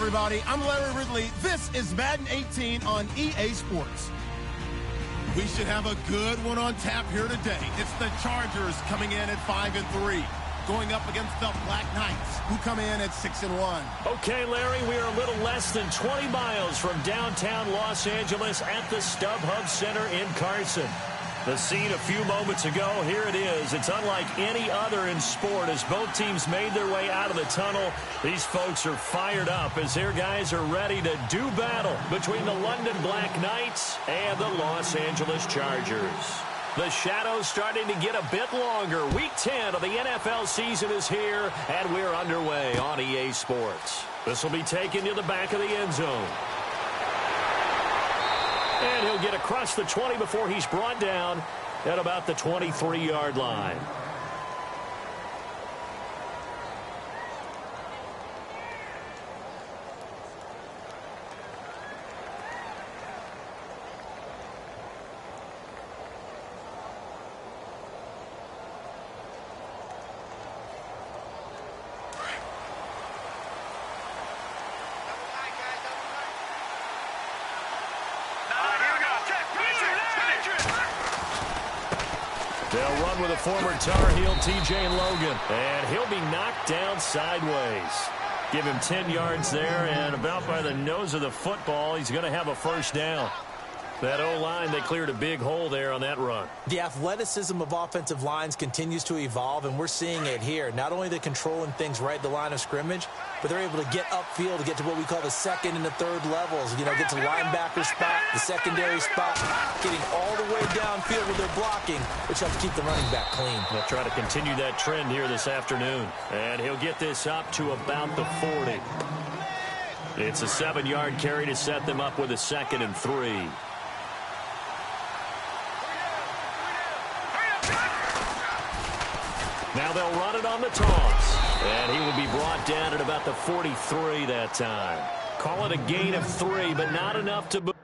everybody. I'm Larry Ridley. This is Madden 18 on EA Sports. We should have a good one on tap here today. It's the Chargers coming in at 5-3, going up against the Black Knights, who come in at 6-1. Okay, Larry, we are a little less than 20 miles from downtown Los Angeles at the StubHub Center in Carson. The scene a few moments ago, here it is. It's unlike any other in sport as both teams made their way out of the tunnel. These folks are fired up as their guys are ready to do battle between the London Black Knights and the Los Angeles Chargers. The shadows starting to get a bit longer. Week 10 of the NFL season is here, and we're underway on EA Sports. This will be taken to the back of the end zone. And he'll get across the 20 before he's brought down at about the 23-yard line. They'll run with a former Tar Heel, T.J. Logan. And he'll be knocked down sideways. Give him 10 yards there, and about by the nose of the football, he's going to have a first down. That O-line, they cleared a big hole there on that run. The athleticism of offensive lines continues to evolve, and we're seeing it here. Not only they're controlling things right at the line of scrimmage, but they're able to get upfield to get to what we call the second and the third levels. You know, get to linebacker spot, the secondary spot, getting all the way downfield with their blocking, which helps keep the running back clean. They'll try to continue that trend here this afternoon. And he'll get this up to about the 40. It's a 7-yard carry to set them up with a 2nd and 3. Now they'll run it on the toss. And he will be brought down at about the 43 that time. Call it a gain of 3, but not enough to move.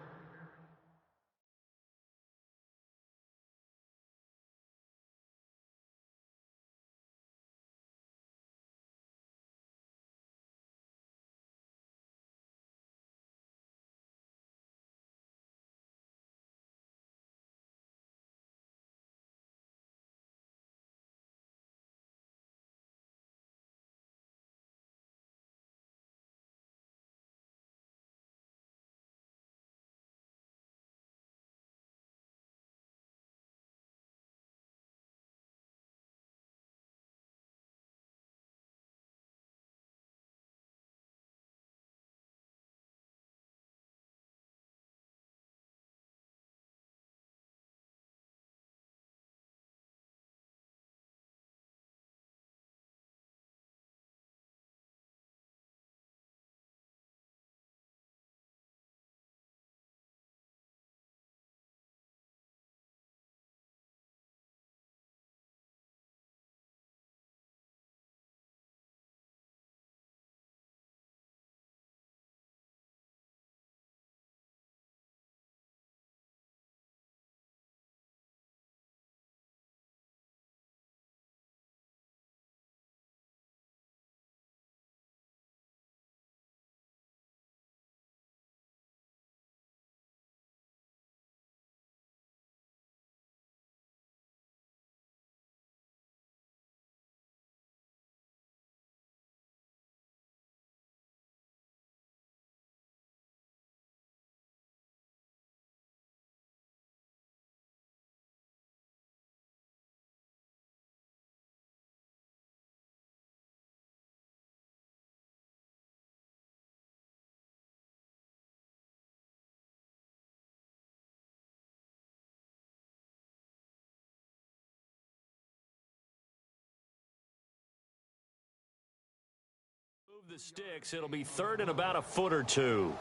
The sticks, it'll be 3rd and about a foot or 2.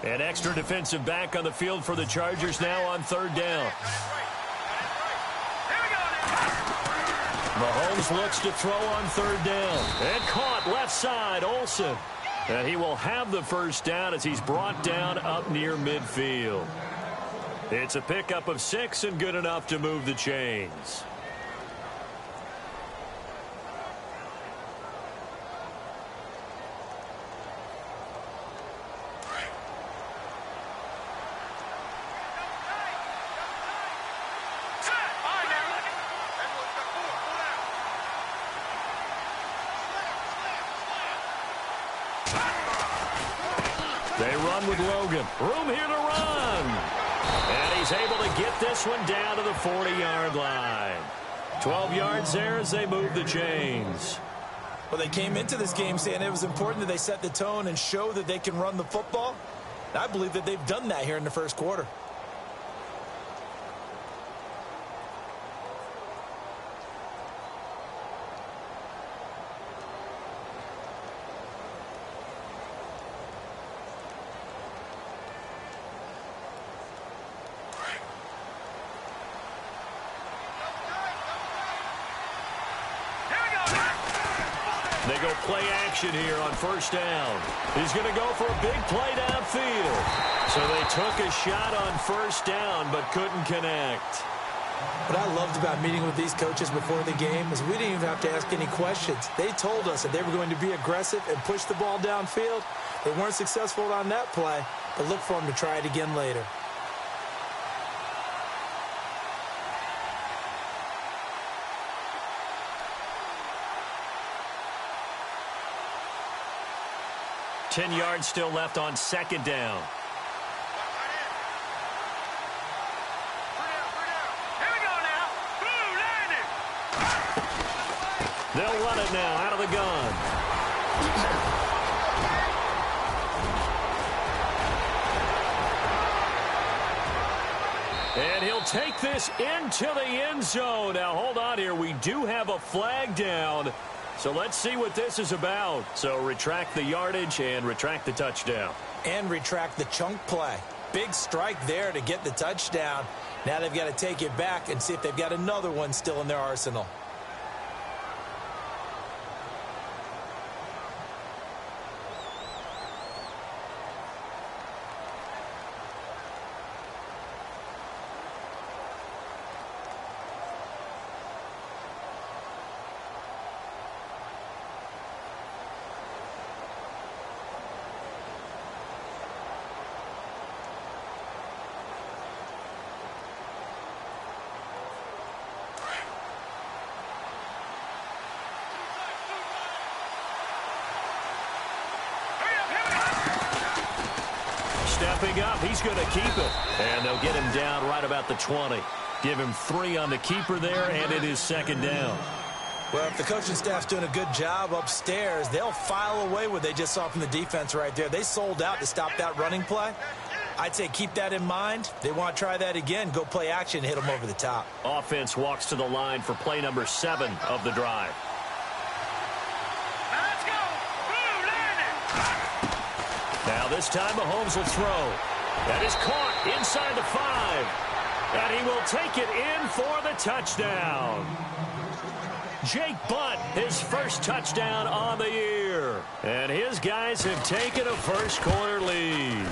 An extra defensive back on the field for the Chargers now on 3rd down. Mahomes looks to throw on third down. And caught left side, Olsen. And he will have the first down as he's brought down up near midfield. It's a pickup of 6 and good enough to move the chains. They run with Logan. Room here to run. And he's able to get this one down to the 40-yard line. 12 yards there as they move the chains. Well, they came into this game saying it was important that they set the tone and show that they can run the football. I believe that they've done that here in the first quarter. They go play action here on first down. He's going to go for a big play downfield. So they took a shot on first down but couldn't connect. What I loved about meeting with these coaches before the game is we didn't even have to ask any questions. They told us that they were going to be aggressive and push the ball downfield. They weren't successful on that play, but look for them to try it again later. Ten yards still left on second down. They'll run it now out of the gun. And he'll take this into the end zone. Now, hold on here. We do have a flag down. So let's see what this is about. So retract the yardage and retract the touchdown. And retract the chunk play. Big strike there to get the touchdown. Now they've got to take it back and see if they've got another one still in their arsenal. Stepping up, he's going to keep it. And they'll get him down right about the 20. Give him 3 on the keeper there, and it is second down. Well, if the coaching staff's doing a good job upstairs, they'll file away what they just saw from the defense right there. They sold out to stop that running play. I'd say keep that in mind. They want to try that again. Go play action, hit them over the top. Offense walks to the line for play number 7 of the drive. Now this time Mahomes will throw. That is caught inside the 5. And he will take it in for the touchdown. Jake Butt, his first touchdown on the year. And his guys have taken a first quarter lead.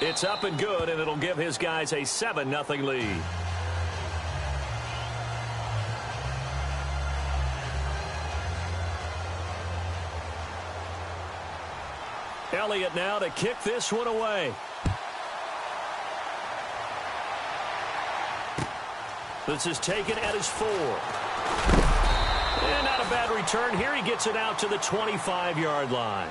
It's up and good, and it'll give his guys a 7-0 lead. Elliott now to kick this one away. This is taken at his 4. And not a bad return. Here he gets it out to the 25-yard line.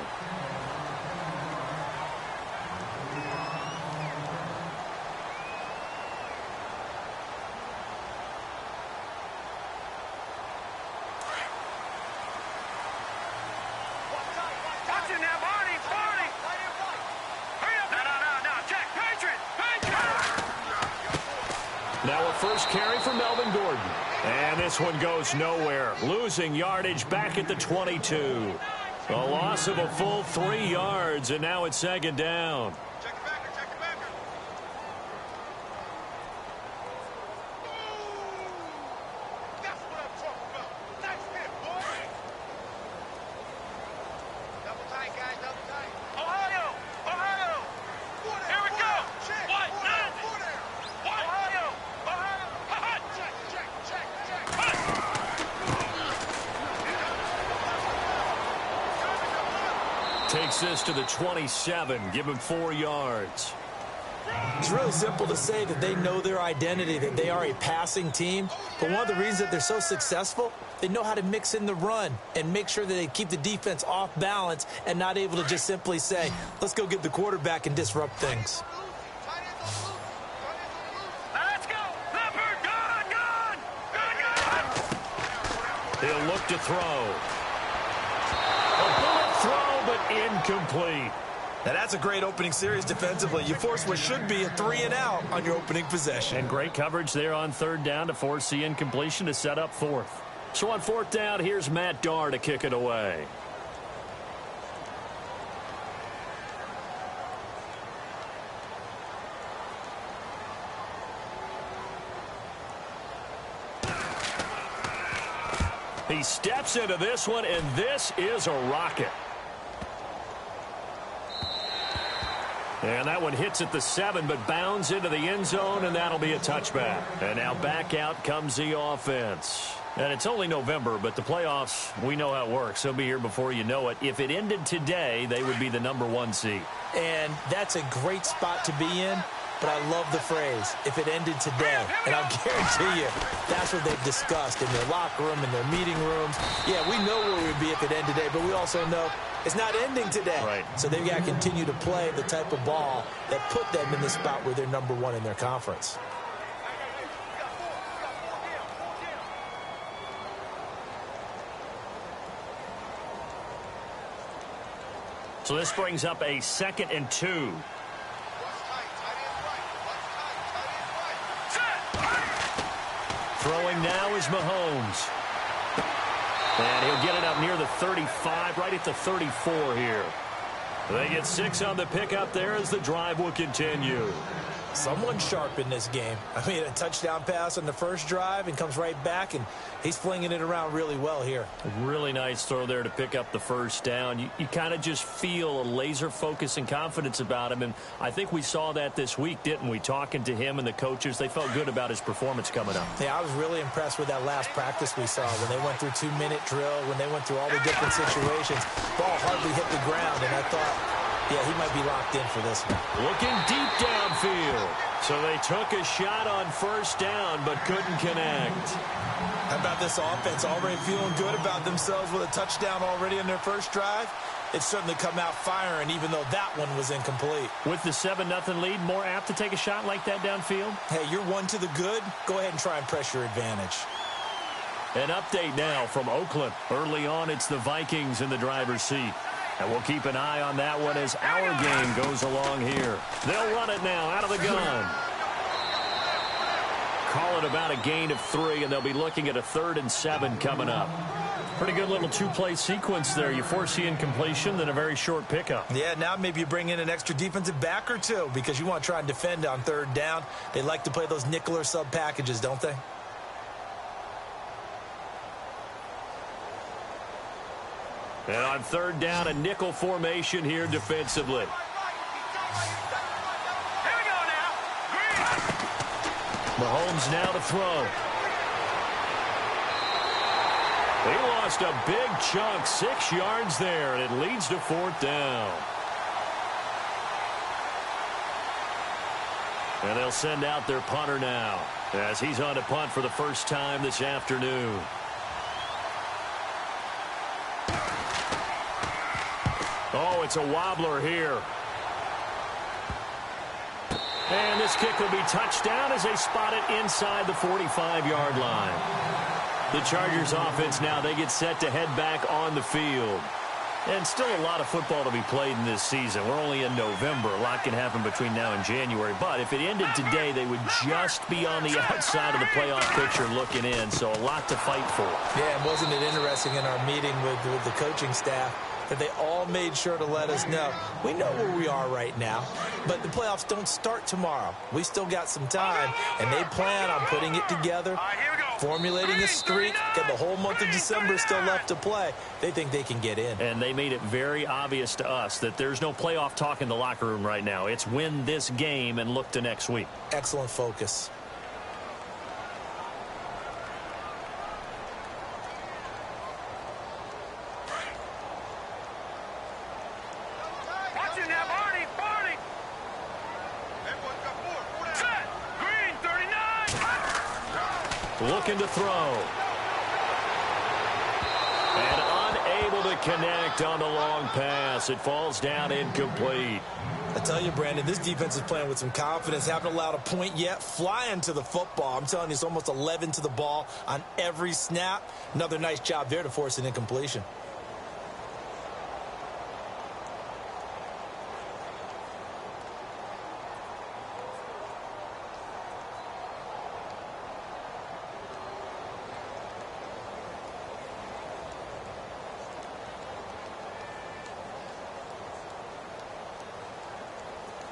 Now a first carry for Melvin Gordon. And this one goes nowhere. Losing yardage back at the 22. A loss of a full 3 yards, and now it's second down. takes this to the 27. Give him 4 yards. It's really simple to say that they know their identity, that they are a passing team. But one of the reasons that they're so successful, they know how to mix in the run and make sure that they keep the defense off balance and not able to just simply say, let's go get the quarterback and disrupt things. Let's go. Leopard, gone. He'll look to throw. A bullet throw, but incomplete. Now that's a great opening series defensively. You force what should be a 3-and-out on your opening possession. And great coverage there on 3rd down to force the incompletion to set up 4th. So on 4th down, here's Matt Darr to kick it away. He steps into this one, and this is a rocket. And that one hits at the 7, but bounds into the end zone, and that'll be a touchback. And now back out comes the offense. And it's only November, but the playoffs, we know how it works. They'll be here before you know it. If it ended today, they would be the #1 seed. And that's a great spot to be in, but I love the phrase, if it ended today. And I'll guarantee you, that's what they've discussed in their locker room, in their meeting rooms. Yeah, we know where we'd be if it ended today, but we also know it's not ending today. Right. So they've got to continue to play the type of ball that put them in the spot where they're #1 in their conference. So this brings up a 2nd and 2. Throwing now is Mahomes. And he'll get it up near the 35, right at the 34 here. They get 6 on the pickup there as the drive will continue. Someone sharp in this game. I mean, a touchdown pass on the first drive and comes right back, and he's flinging it around really well here. A really nice throw there to pick up the first down. You kind of just feel a laser focus and confidence about him, and I think we saw that this week, didn't we? Talking to him and the coaches, they felt good about his performance coming up. Yeah, I was really impressed with that last practice we saw when they went through 2-minute drill, when they went through all the different situations. Ball hardly hit the ground, and I thought, yeah, he might be locked in for this one. Looking deep downfield. So they took a shot on 1st down, but couldn't connect. How about this offense already feeling good about themselves with a touchdown already in their first drive? It's certainly come out firing, even though that one was incomplete. With the 7-0 lead, more apt to take a shot like that downfield? Hey, you're 1 to the good. Go ahead and try and press your advantage. An update now from Oakland. Early on, it's the Vikings in the driver's seat. And we'll keep an eye on that one as our game goes along here. They'll run it now out of the gun. Call it about a gain of 3, and they'll be looking at a 3rd and 7 coming up. Pretty good little 2-play sequence there. You force the incompletion, then a very short pickup. Yeah, now maybe you bring in an extra defensive back or 2 because you want to try and defend on 3rd down. They like to play those nickel or sub packages, don't they? And on 3rd down, a nickel formation here defensively. Mahomes now to throw. He lost a big chunk, 6 yards there, and it leads to 4th down. And they'll send out their punter now as he's on to punt for the first time this afternoon. Oh, it's a wobbler here. And this kick will be touched down as they spot it inside the 45-yard line. The Chargers offense now, they get set to head back on the field. And still a lot of football to be played in this season. We're only in November. A lot can happen between now and January. But if it ended today, they would just be on the outside of the playoff picture looking in. So a lot to fight for. Yeah, and wasn't it interesting in our meeting with the coaching staff that they all made sure to let us know. We know where we are right now, but the playoffs don't start tomorrow. We still got some time, and they plan on putting it together, formulating a streak, got the whole month of December still left to play. They think they can get in. And they made it very obvious to us that there's no playoff talk in the locker room right now. It's win this game and look to next week. Excellent focus. looking to throw. And unable to connect on the long pass. It falls down incomplete. I tell you, Brandon, this defense is playing with some confidence. Haven't allowed a point yet. Flying to the football. I'm telling you, it's almost 11 to the ball on every snap. Another nice job there to force an incompletion.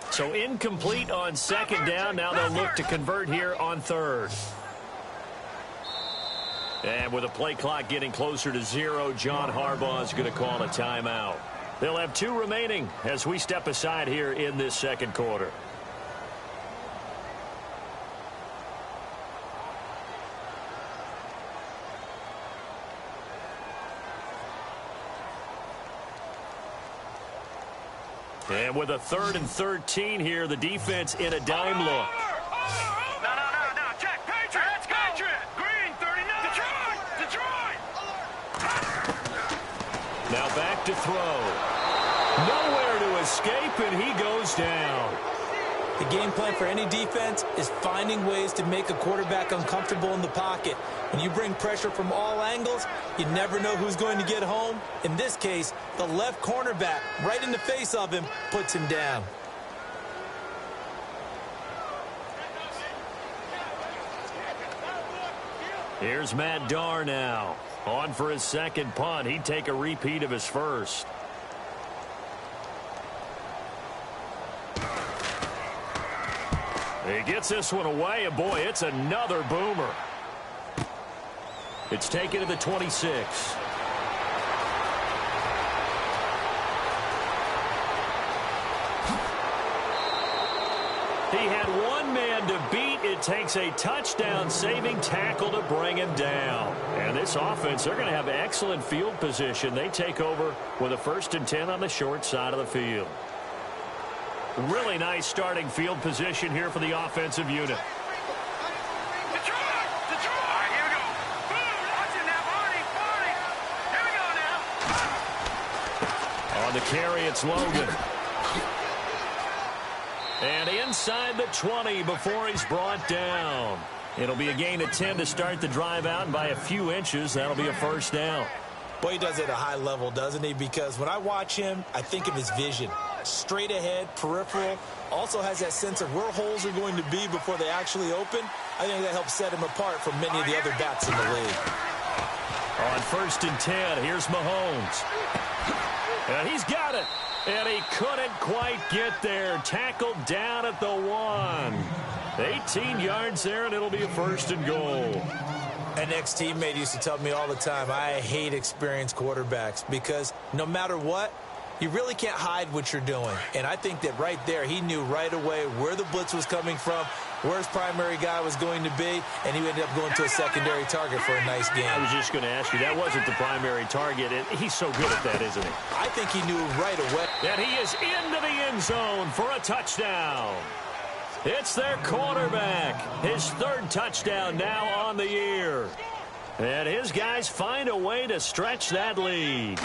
So incomplete on second down. Now they'll look to convert here on third. And with the play clock getting closer to 0, John Harbaugh is going to call a timeout. They'll have 2 remaining as we step aside here in this second quarter. And with a 3rd and 13 here, the defense in a dime look. No, check, Patriot, let's go. Patriot, green, 39. Detroit. Now back to throw. Nowhere to escape, and he goes down. The game plan for any defense is finding ways to make a quarterback uncomfortable in the pocket. When you bring pressure from all angles, you never know who's going to get home. In this case, the left cornerback, right in the face of him, puts him down. Here's Matt Darr now. On for his second punt. He'd take a repeat of his first. He gets this one away, and boy, it's another boomer. It's taken to the 26. He had one man to beat. It takes a touchdown-saving tackle to bring him down. And this offense, they're going to have excellent field position. They take over with a 1st and 10 on the short side of the field. Really nice starting field position here for the offensive unit. Detroit! All right, here we go. Boom! Watch it now, Barney! Here we go now. On the carry, it's Logan. And inside the 20 before he's brought down. It'll be a gain of 10 to start the drive out, and by a few inches, that'll be a 1st down. Boy, he does it at a high level, doesn't he? Because when I watch him, I think of his vision. Straight ahead, peripheral, also has that sense of where holes are going to be before they actually open. I think that helps set him apart from many of the other backs in the league. On 1st and 10, here's Mahomes. And he's got it. And he couldn't quite get there. Tackled down at the 1. 18 yards there, and it'll be a 1st and goal. An ex-teammate used to tell me all the time, I hate experienced quarterbacks because no matter what, you really can't hide what you're doing. And I think that right there, he knew right away where the blitz was coming from, where his primary guy was going to be, and he ended up going to a secondary target for a nice game. I was just going to ask you, that wasn't the primary target. He's so good at that, isn't he? I think he knew right away. And he is into the end zone for a touchdown. It's their quarterback. His 3rd touchdown now on the year. And his guys find a way to stretch that lead.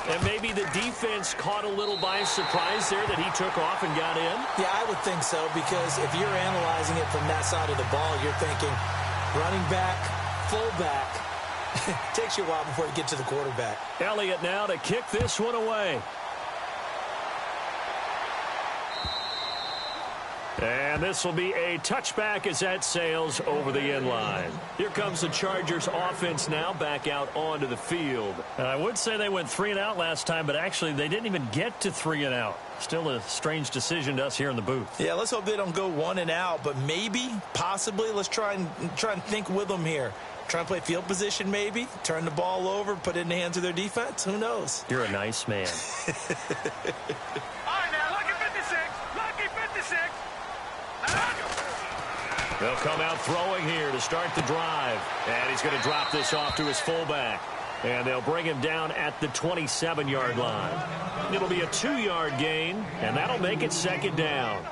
And maybe the defense caught a little by surprise there that he took off and got in? Yeah, I would think so, because if you're analyzing it from that side of the ball, you're thinking running back, fullback. It takes you a while before you get to the quarterback. Elliott now to kick this one away. And this will be a touchback as that sails over the end line. Here comes the Chargers offense now back out onto the field. I would say they went 3 and out last time, but actually they didn't even get to 3 and out. Still a strange decision to us here in the booth. Yeah, let's hope they don't go 1 and out, but maybe, possibly, let's try and think with them here. Try and play field position maybe, turn the ball over, put it in the hands of their defense. Who knows? You're a nice man. All right, now, lucky 56. Lucky 56. They'll come out throwing here to start the drive. And he's going to drop this off to his fullback. And they'll bring him down at the 27-yard line. It'll be a 2-yard gain, and that'll make it 2nd down.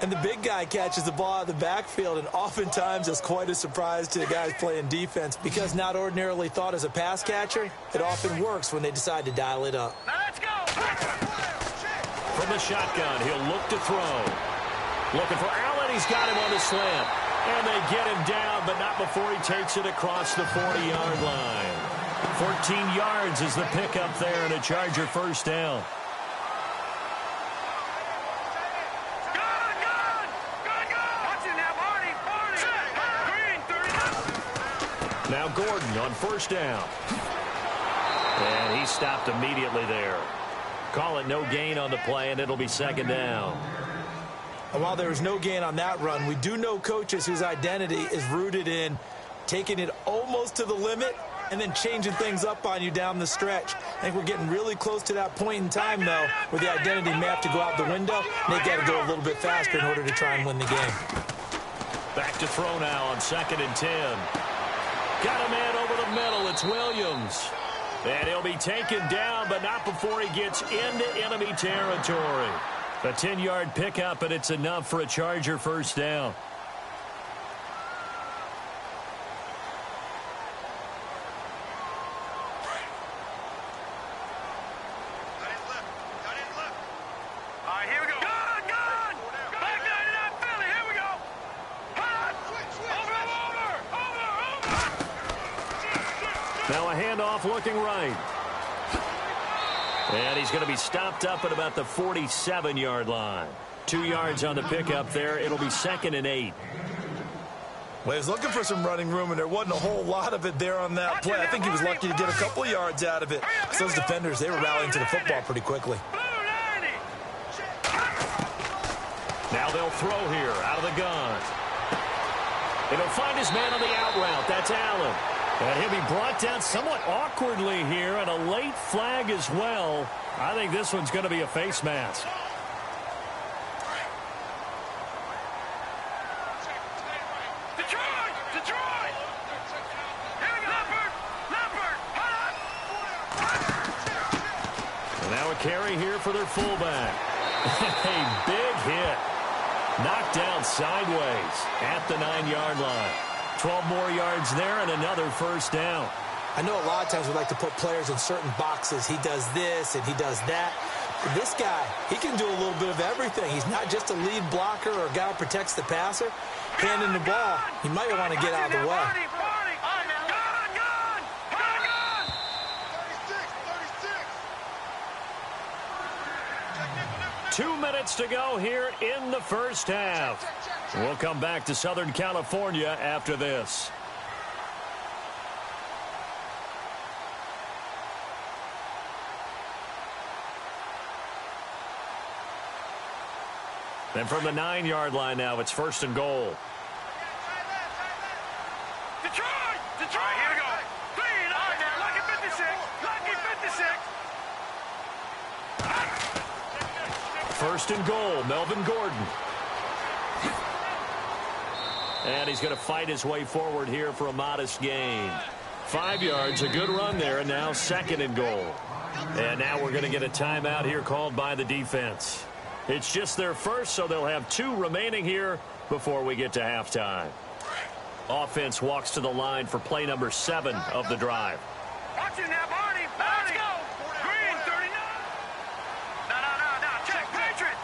And the big guy catches the ball out of the backfield, and oftentimes it's quite a surprise to the guys playing defense because not ordinarily thought as a pass catcher, it often works when they decide to dial it up. Now let's go. From the shotgun, he'll look to throw. Looking for Allen. He's got him on the slant. And they get him down, but not before he takes it across the 40-yard line. 14 yards is the pickup there, and a Charger first down. Now Gordon on first down. And he stopped immediately there. Call it no gain on the play, and it'll be second down. And while there was no gain on that run, we do know coaches whose identity is rooted in taking it almost to the limit and then changing things up on you down the stretch. I think we're getting really close to that point in time, though, where the identity may have to go out the window, and they got to go a little bit faster in order to try and win the game. Back to throw now on 2nd and 10. Got a man over the middle. It's Williams. And he'll be taken down, but not before he gets into enemy territory. A 10-yard pickup, and it's enough for a Charger first down. Now a handoff looking right. And he's going to be stopped up at about the 47-yard line. 2 yards on the pickup there. It'll be 2nd and 8. Well, he was looking for some running room, and there wasn't a whole lot of it there on that play. I think he was lucky to get a couple of yards out of it. So those defenders, they were rallying to the football pretty quickly. Now they'll throw here out of the gun. And he'll find his man on the out route. That's Allen. And he'll be brought down somewhat awkwardly here, and a late flag as well. I think this one's going to be a face mask. Detroit! And now a carry here for their fullback. A big hit. Knocked down sideways at the 9-yard line. 12 more yards there and another first down. I know a lot of times we like to put players in certain boxes. He does this and he does that. But this guy, he can do a little bit of everything. He's not just a lead blocker or a guy who protects the passer. Handing the ball, he might want to get out of the way. 2 minutes to go here in the first half. We'll come back to Southern California after this. And from the 9-yard line now, it's 1st and goal. Detroit! Here we go. Clean. Lucky 56. Lucky 56. 1st and goal, Melvin Gordon. And he's going to fight his way forward here for a modest gain. 5 yards, a good run there, and now 2nd and goal. And now we're going to get a timeout here called by the defense. It's just their first, so they'll have 2 remaining here before we get to halftime. Offense walks to the line for play number 7 of the drive. Watch it now, Barney. Let's go. Green, 39. No. Check. Patriot.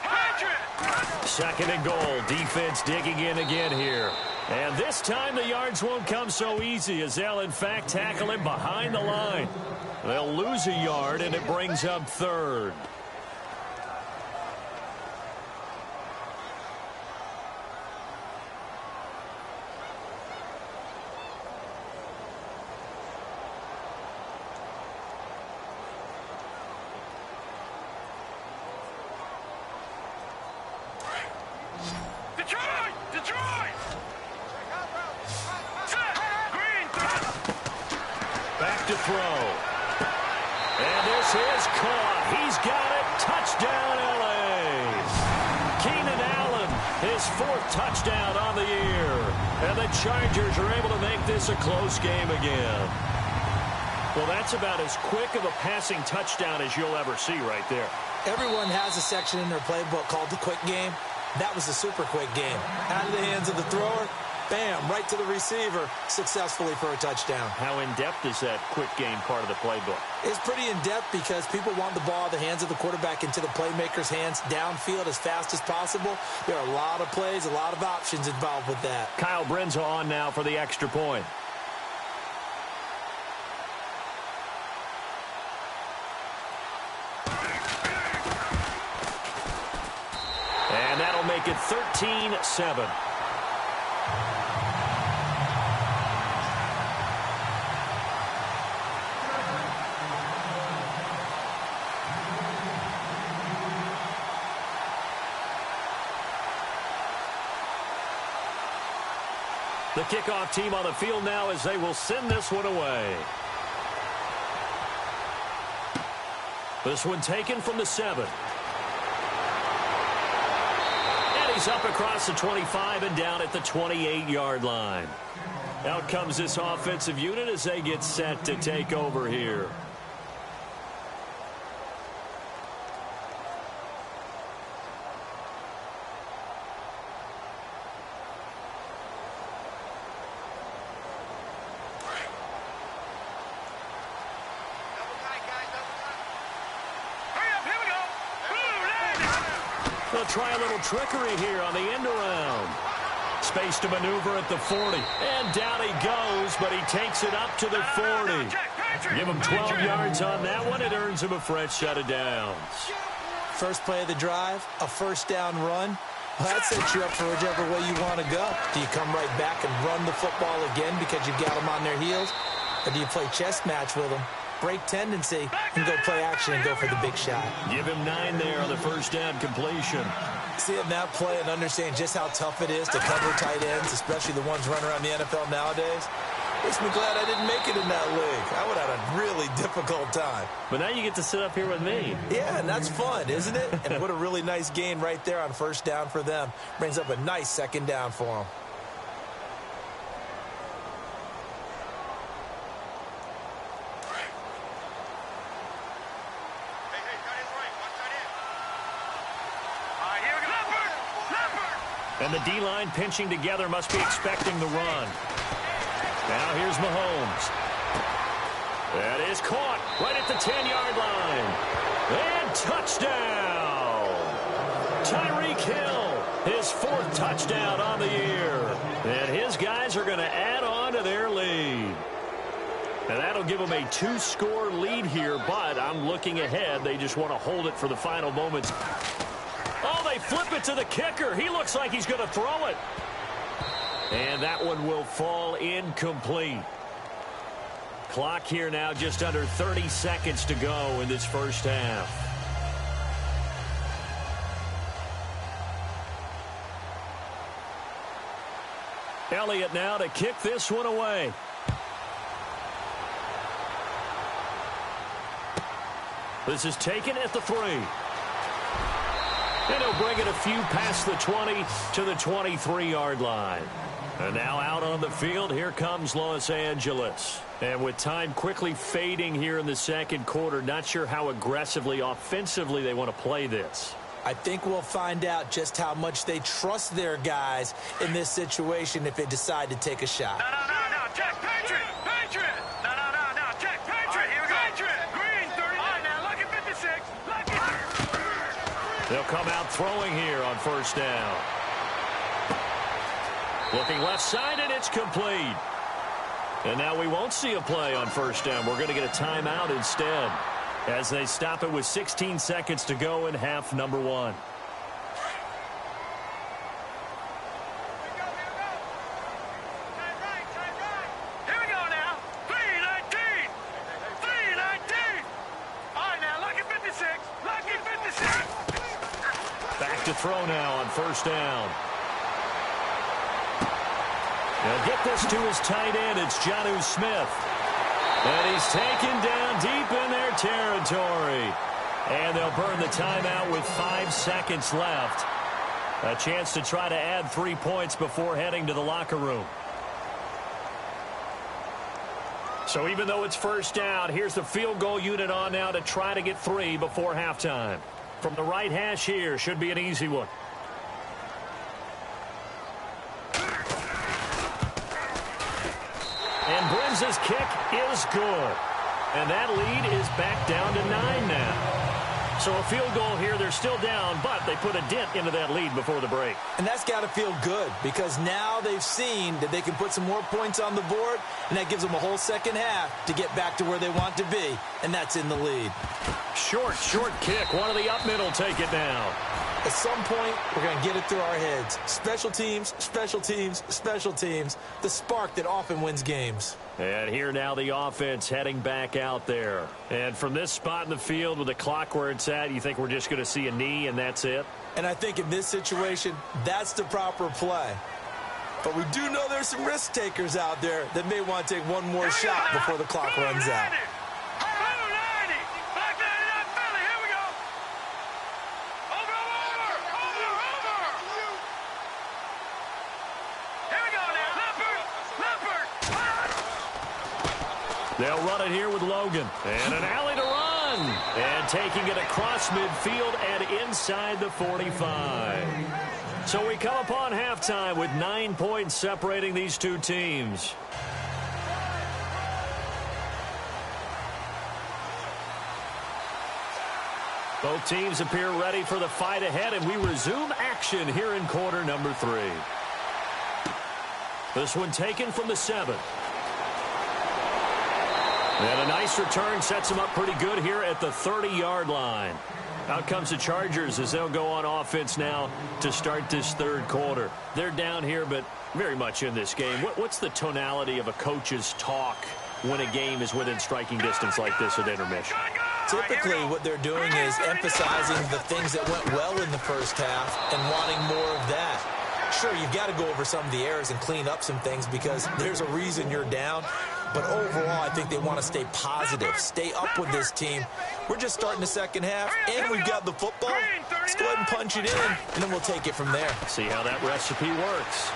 2nd and goal. Defense digging in again here. And this time the yards won't come so easy as they'll, in fact, tackle him behind the line. They'll lose a yard, and it brings up 3rd. Detroit! Green, Back to throw. And this is caught. He's got it. Touchdown, L.A. Keenan Allen, his 4th touchdown on the year. And the Chargers are able to make this a close game again. Well, that's about as quick of a passing touchdown as you'll ever see right there. Everyone has a section in their playbook called the quick game. That was a super quick game. Out of the hands of the thrower, bam, right to the receiver, successfully for a touchdown. How in-depth is that quick game part of the playbook? It's pretty in-depth because people want the ball out of the hands of the quarterback into the playmaker's hands downfield as fast as possible. There are a lot of plays, a lot of options involved with that. Kyle Brenza on now for the extra point. And that'll make it 13-7. The kickoff team on the field now as they will send this one away. This one taken from the 7. And he's up across the 25 and down at the 28-yard line. Out comes this offensive unit as they get set to take over here. They'll try a little trickery here on the end around. Space to maneuver at the 40. And down he goes, but he takes it up to the 40. Give him 12 yards on that one. It earns him a fresh set of downs. First play of the drive, a first down run. Well, that sets you up for whichever way you want to go. Do you come right back and run the football again because you've got them on their heels? Or do you play chess match with them, break tendency, and go play action and go for the big shot? Give him 9 there on the first down completion. Seeing that play and understand just how tough it is to cover tight ends, especially the ones running around the NFL nowadays, makes me glad I didn't make it in that league. I would have had a really difficult time. But now you get to sit up here with me. Yeah, and that's fun, isn't it? And what a really nice gain right there on first down for them. Brings up a nice second down for them. And the D-line pinching together must be expecting the run. Now here's Mahomes. That is caught right at the 10-yard line. And touchdown! Tyreek Hill, his 4th touchdown on the year. And his guys are going to add on to their lead. And that'll give them a 2-score lead here, but I'm looking ahead. They just want to hold it for the final moments. Oh, they flip it to the kicker. He looks like he's going to throw it. And that one will fall incomplete. Clock here now just under 30 seconds to go in this first half. Elliott now to kick this one away. This is taken at the 3. And he'll bring it a few past the 20 to the 23-yard line. And now out on the field, here comes Los Angeles. And with time quickly fading here in the second quarter, not sure how aggressively, offensively they want to play this. I think we'll find out just how much they trust their guys in this situation if they decide to take a shot. No, check, Patriot! No, check, Patriot! All right, here we go. Patriot! Green, 30. All right, now, look at 56. Look at... They'll come out throwing here on first down. Looking left side, and it's complete. And now we won't see a play on first down. We're going to get a timeout instead as they stop it with 16 seconds to go in half number 1. Here we go now. 3:19. All right, now, look at 56. Look at 56. Back to throw now on first down. They'll get this to his tight end. It's Jonnu Smith. And he's taken down deep in their territory. And they'll burn the timeout with 5 seconds left. A chance to try to add 3 points before heading to the locker room. So even though it's first down, here's the field goal unit on now to try to get 3 before halftime. From the right hash here, should be an easy one. His kick is good. And that lead is back down to 9 now. So a field goal here, they're still down, but they put a dent into that lead before the break. And that's got to feel good because now they've seen that they can put some more points on the board, and that gives them a whole second half to get back to where they want to be, and that's in the lead. Short kick. One of the up middle take it now. At some point, we're going to get it through our heads. Special teams, special teams, special teams. The spark that often wins games. And here now the offense heading back out there. And from this spot in the field with the clock where it's at, you think we're just going to see a knee and that's it? And I think in this situation, that's the proper play. But we do know there's some risk takers out there that may want to take one more shot before the clock runs out. They'll run it here with Logan. And an alley to run. And taking it across midfield and inside the 45. So we come upon halftime with 9 points separating these two teams. Both teams appear ready for the fight ahead, and we resume action here in quarter number 3. This one taken from the 7. And a nice return sets them up pretty good here at the 30-yard line. Out comes the Chargers as they'll go on offense now to start this third quarter. They're down here, but very much in this game. What's the tonality of a coach's talk when a game is within striking distance like this at intermission? Typically, what they're doing is emphasizing the things that went well in the first half and wanting more of that. Sure, you've got to go over some of the errors and clean up some things because there's a reason you're down. But overall, I think they want to stay positive, stay up with this team. We're just starting the second half, and we've got the football. Let's go ahead and punch it in, and then we'll take it from there. See how that recipe works.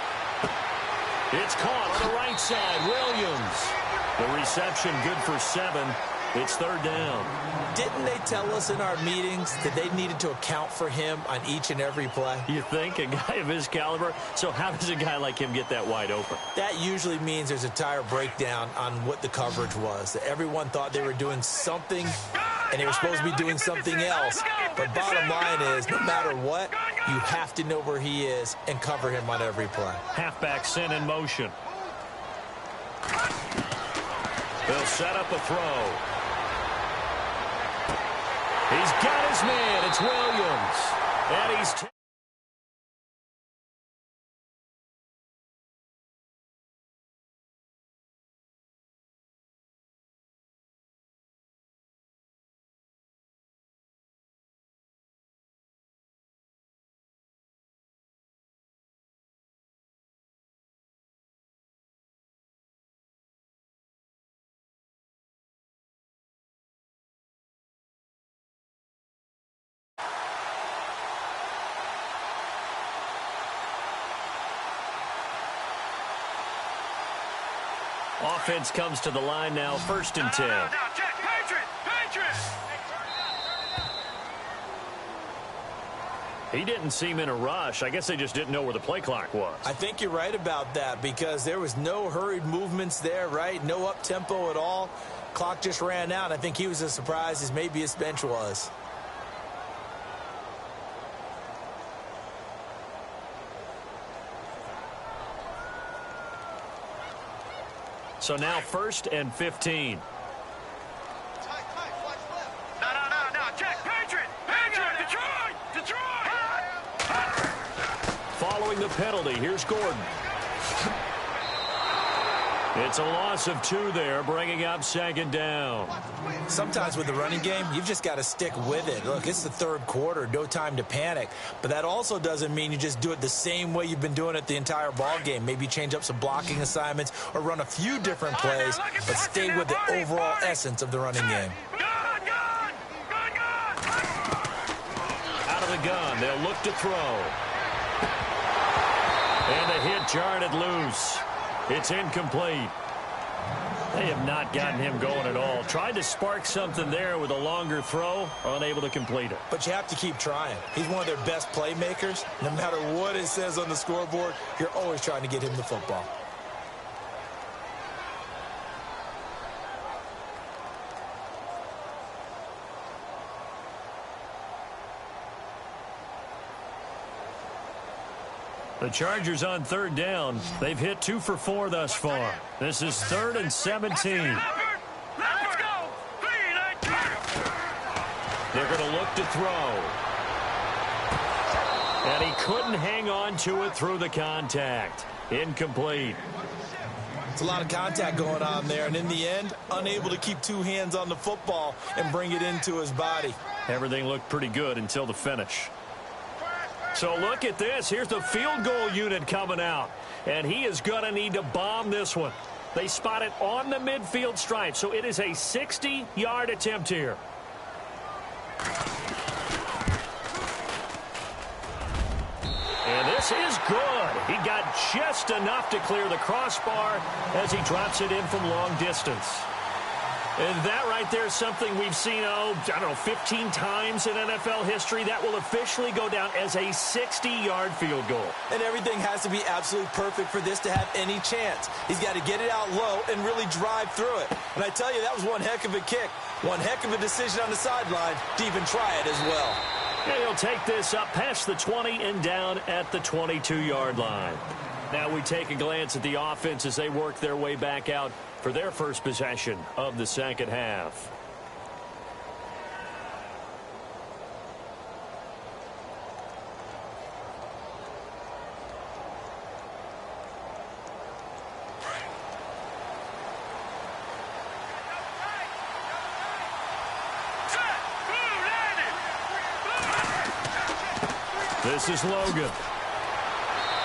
It's caught on the right side. Williams. The reception good for 7. It's third down. Didn't they tell us in our meetings that they needed to account for him on each and every play? You think? A guy of his caliber? So how does a guy like him get that wide open? That usually means there's a tire breakdown on what the coverage was. That everyone thought they were doing something, and they were supposed to be doing something else. But bottom line is, no matter what, you have to know where he is and cover him on every play. Halfback sent in motion. They'll set up a throw. He's got his man. It's Williams. And he's... Offense comes to the line now, 1st and 10. Now, check, Patriot! He didn't seem in a rush. I guess they just didn't know where the play clock was. I think you're right about that because there was no hurried movements there, right? No up-tempo at all. Clock just ran out. I think he was as surprised as maybe his bench was. So now 1st and 15. No, check, Patriot! Detroit! Following the penalty, here's Gordon. It's a loss of 2 there, bringing up 2nd down. Sometimes with the running game, you've just got to stick with it. Look, it's the third quarter, no time to panic. But that also doesn't mean you just do it the same way you've been doing it the entire ball game. Maybe change up some blocking assignments or run a few different plays, but stay with the overall essence of the running game. Out of the gun, they'll look to throw. And the hit jarred it loose. It's incomplete. They have not gotten him going at all. Tried to spark something there with a longer throw, unable to complete it. But you have to keep trying. He's one of their best playmakers. No matter what it says on the scoreboard, you're always trying to get him the football. The Chargers on third down. They've hit 2 for 4 thus far. This is 3rd and 17. Let's go. They're going to look to throw. And he couldn't hang on to it through the contact. Incomplete. It's a lot of contact going on there, and in the end, unable to keep 2 hands on the football and bring it into his body. Everything looked pretty good until the finish. So look at this. Here's the field goal unit coming out. And he is going to need to bomb this one. They spot it on the midfield stripe, so it is a 60-yard attempt here. And this is good. He got just enough to clear the crossbar as he drops it in from long distance. And that right there is something we've seen, 15 times in NFL history. That will officially go down as a 60-yard field goal. And everything has to be absolutely perfect for this to have any chance. He's got to get it out low and really drive through it. And I tell you, that was one heck of a kick. One heck of a decision on the sideline to even try it as well. And he'll take this up past the 20 and down at the 22-yard line. Now we take a glance at the offense as they work their way back out for their first possession of the second half. This is Logan.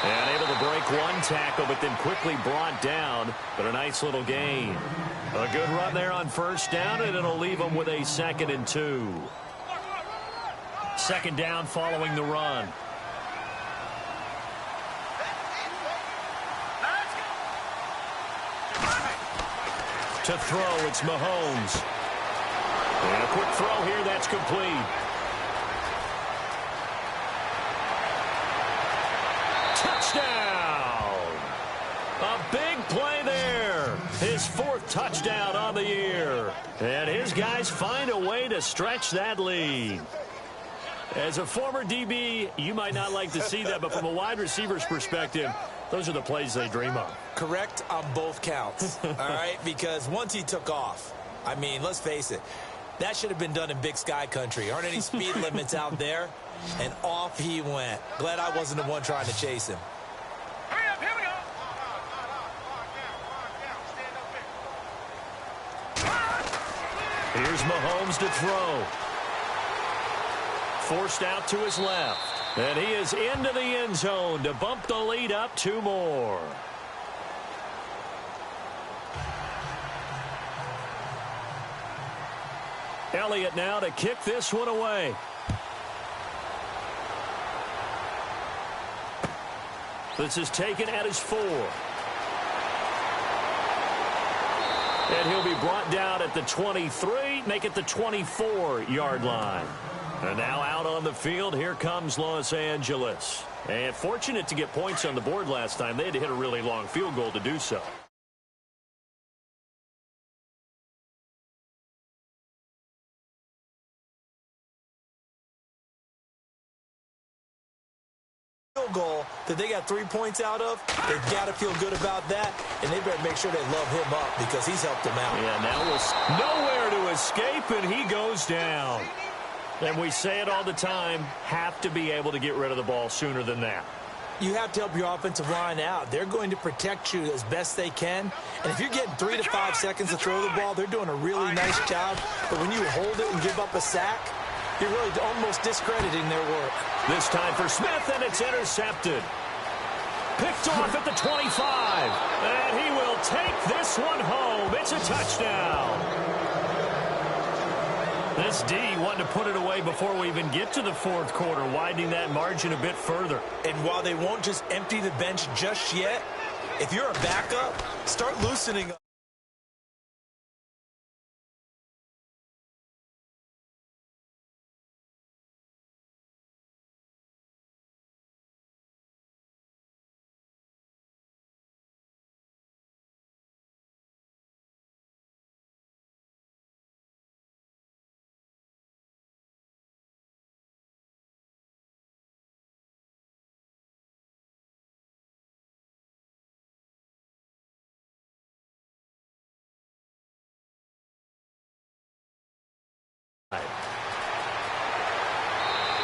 And able to break one tackle, but then quickly brought down. But a nice little gain. A good run there on first down, and it'll leave them with a 2nd and 2. 2nd down following the run. To throw, it's Mahomes. And a quick throw here, that's complete. Touchdown! A big play there. His 4th touchdown on the year. And his guys find a way to stretch that lead. As a former DB, you might not like to see that, but from a wide receiver's perspective, those are the plays they dream of. Correct on both counts, all right? Because once he took off, I mean, let's face it, that should have been done in Big Sky Country. Aren't any speed limits out there? And off he went. Glad I wasn't the one trying to chase him. Hurry up, here we go. Here's Mahomes to throw. Forced out to his left. And he is into the end zone to bump the lead up 2 more. Elliott now to kick this one away. This is taken at his 4. And he'll be brought down at the 23, make it the 24-yard line. And now out on the field, here comes Los Angeles. And fortunate to get points on the board last time. They had to hit a really long field goal to do so. Goal that they got 3 points out of, they've got to feel good about that, and they better make sure they love him up because he's helped them out. Yeah, now nowhere to escape, and he goes down. And we say it all the time, have to be able to get rid of the ball sooner than that. You have to help your offensive line out. They're going to protect you as best they can, and if you're getting 3 to 5 seconds to throw the ball, they're doing a really nice job. But when you hold it and give up a sack, you're really almost discrediting their work. This time for Smith, and it's intercepted. Picked off at the 25. And he will take this one home. It's a touchdown. This D wanted to put it away before we even get to the 4th quarter, widening that margin a bit further. And while they won't just empty the bench just yet, if you're a backup, start loosening up.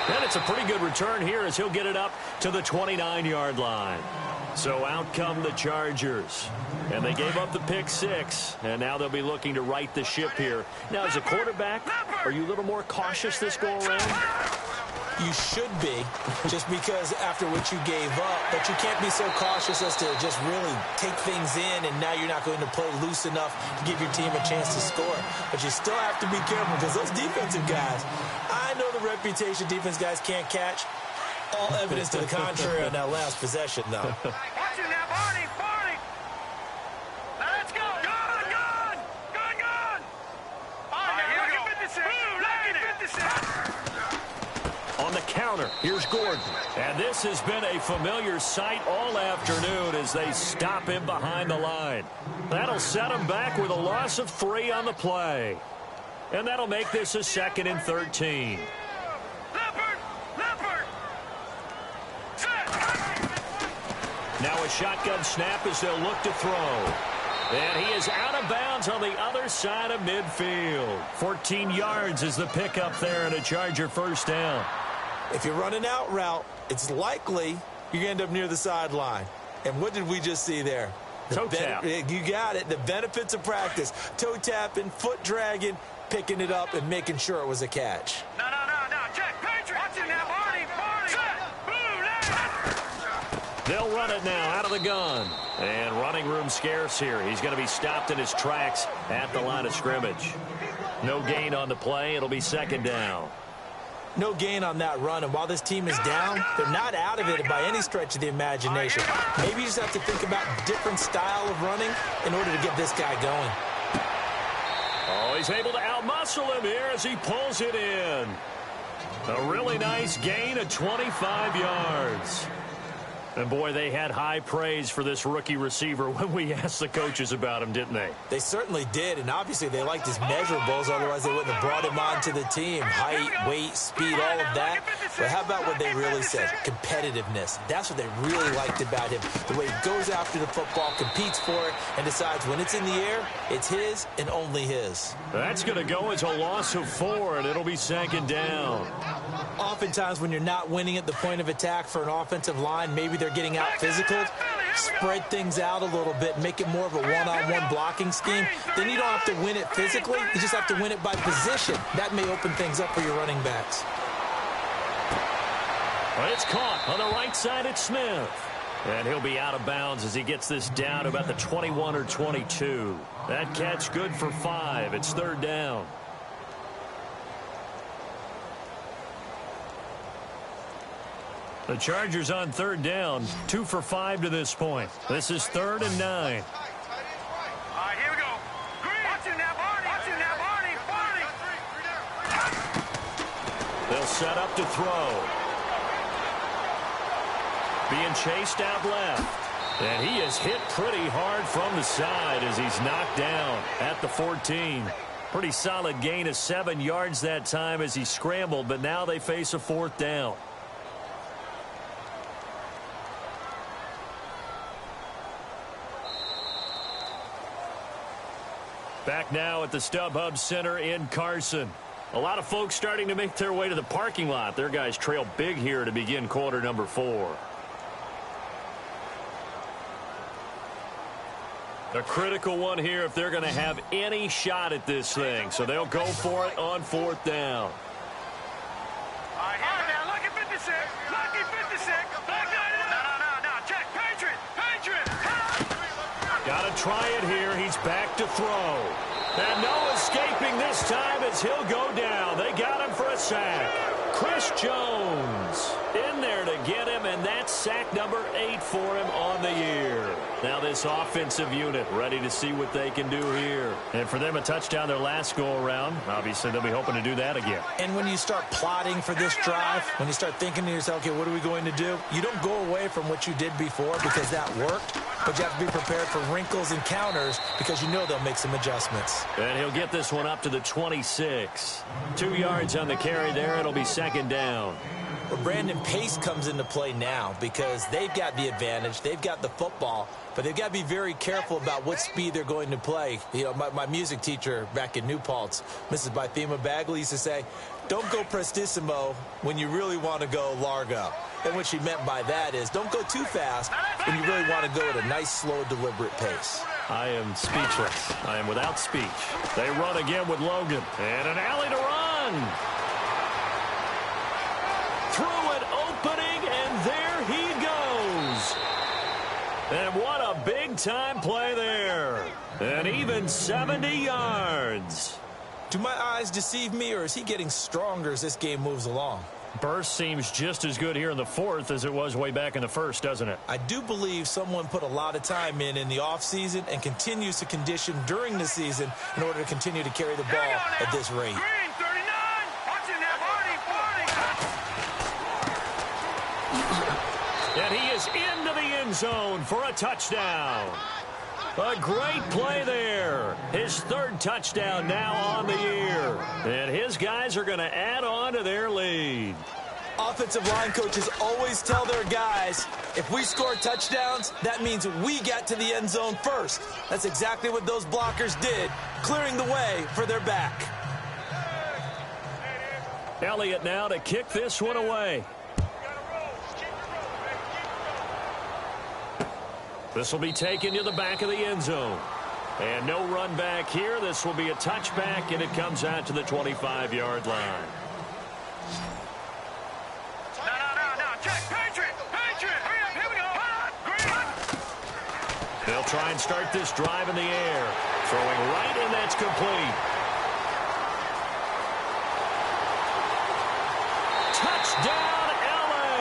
And it's a pretty good return here as he'll get it up to the 29-yard line. So out come the Chargers. And they gave up the pick 6, and now they'll be looking to right the ship here. Now, as a quarterback, are you a little more cautious this go-around? You should be, just because after what you gave up, but you can't be so cautious as to just really take things in, and now you're not going to play loose enough to give your team a chance to score. But you still have to be careful because those defensive guys, I know the reputation defense guys can't catch. All evidence to the contrary on that last possession, though. Watch it now, Barney, Barney. Let's go. Gun. All right, here we go. 56. Lucky 56. On the counter, here's Gordon. And this has been a familiar sight all afternoon as they stop him behind the line. That'll set him back with a loss of 3 on the play. And that'll make this a 2nd and 13. Leopard. Set. Now a shotgun snap as they'll look to throw. And he is out of bounds on the other side of midfield. 14 yards is the pickup there and a Charger first down. If you're running out route, it's likely you're going to end up near the sideline. And what did we just see there? Toe tap. You got it. The benefits of practice. Toe tapping, foot dragging, picking it up, and making sure it was a catch. No. Check. Patriot. Watch it now, Barney. Set. Boom. They'll run it now out of the gun. And running room scarce here. He's going to be stopped in his tracks at the line of scrimmage. No gain on the play. It'll be 2nd down. No gain on that run, and while this team is down, they're not out of it by any stretch of the imagination. Maybe you just have to think about a different style of running in order to get this guy going. Oh, he's able to outmuscle him here as he pulls it in. A really nice gain of 25 yards. And, boy, they had high praise for this rookie receiver when we asked the coaches about him, didn't they? They certainly did, and obviously they liked his measurables. Otherwise, they wouldn't have brought him onto the team. Height, weight, speed, all of that. But how about what they really said? Competitiveness. That's what they really liked about him. The way he goes after the football, competes for it, and decides when it's in the air, it's his and only his. That's going to go as a loss of 4, and it'll be 2nd down. Oftentimes when you're not winning at the point of attack for an offensive line, maybe they're getting out physical, spread things out a little bit, make it more of a one-on-one blocking scheme. Then you don't have to win it physically. You just have to win it by position. That may open things up for your running backs. Well, it's caught on the right side at Smith. And he'll be out of bounds as he gets this down to about the 21 or 22. That catch good for 5. It's 3rd down. The Chargers on 3rd down, 2 for 5 to this point. This is 3rd and 9. All right, here we go. Green. Watch it now, Barney. They'll set up to throw. Being chased out left. And he is hit pretty hard from the side as he's knocked down at the 14. Pretty solid gain of 7 yards that time as he scrambled, but now they face a 4th down. Back now at the StubHub Center in Carson. A lot of folks starting to make their way to the parking lot. Their guys trail big here to begin quarter number 4. A critical one here if they're going to have any shot at this thing. So they'll go for it on 4th down. All right, now, lucky 56. No. Check, Patriot. Got to try it here. He's back to throw. And no escaping this time as he'll go down. They got him for a sack. Chris Jones in there to get him, and that's sack number 8 for him on the year. Now this offensive unit ready to see what they can do here. And for them, a touchdown their last go-around. Obviously, they'll be hoping to do that again. And when you start plotting for this drive, when you start thinking to yourself, okay, what are we going to do? You don't go away from what you did before because that worked, but you have to be prepared for wrinkles and counters because you know they'll make some adjustments. And he'll get this one up to the 26. 2 yards on the carry there. It'll be 2nd down. Well, Brandon, pace comes into play now because they've got the advantage. They've got the football, but they've got to be very careful about what speed they're going to play. You know, my music teacher back in New Paltz, Mrs. Bythema Bagley, used to say, don't go prestissimo when you really want to go largo. And what she meant by that is don't go too fast when you really want to go at a nice, slow, deliberate pace. I am speechless. I am without speech. They run again with Logan. And an alley to run. Through an opening, and there he goes. And what a big-time play there. And even 70 yards. Do my eyes deceive me, or is he getting stronger as this game moves along? Burst seems just as good here in the fourth as it was way back in the first, doesn't it? I do believe someone put a lot of time in the offseason and continues to condition during the season in order to continue to carry the ball at this rate. Green, 39. Watching that 40. And he is into the end zone for a touchdown. A great play there. His third touchdown now on the year. And his guys are going to add on to their lead. Offensive line coaches always tell their guys, if we score touchdowns, that means we get to the end zone first. That's exactly what those blockers did, clearing the way for their back. Elliott now to kick this one away. This will be taken to the back of the end zone. And no run back here. This will be a touchback, and it comes out to the 25-yard line. No. Check. Patriot. Hurry up. Here we go. Green. They'll try and start this drive in the air. Throwing right, and that's complete. Touchdown, LA.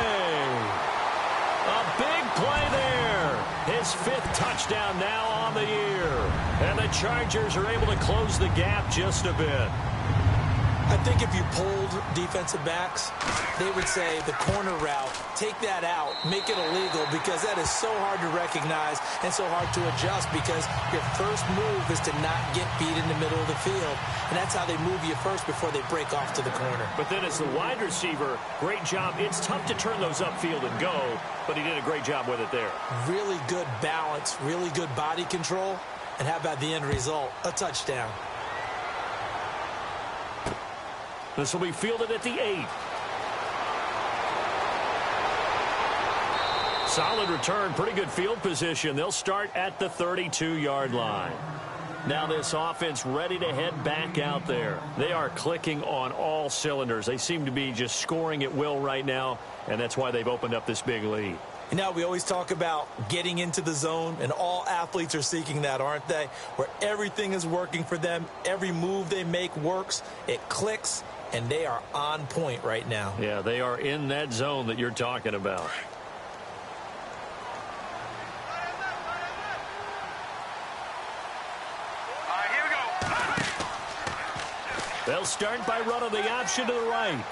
A big play there. His fifth touchdown now on the year. And the Chargers are able to close the gap just a bit. I think if you polled defensive backs, they would say the corner route, take that out, make it illegal, because that is so hard to recognize and so hard to adjust, because your first move is to not get beat in the middle of the field. And that's how they move you first before they break off to the corner. But then as the wide receiver, great job. It's tough to turn those upfield and go, but he did a great job with it there. Really good balance, really good body control. And how about the end result? A touchdown. This will be fielded at the 8. Solid return, pretty good field position. They'll start at the 32-yard line. Now this offense ready to head back out there. They are clicking on all cylinders. They seem to be just scoring at will right now, and that's why they've opened up this big lead. And now we always talk about getting into the zone, and all athletes are seeking that, aren't they? Where everything is working for them. Every move they make works. It clicks, and they are on point right now. Yeah, they are in that zone that you're talking about. Here we go. They'll start by running the option to the right.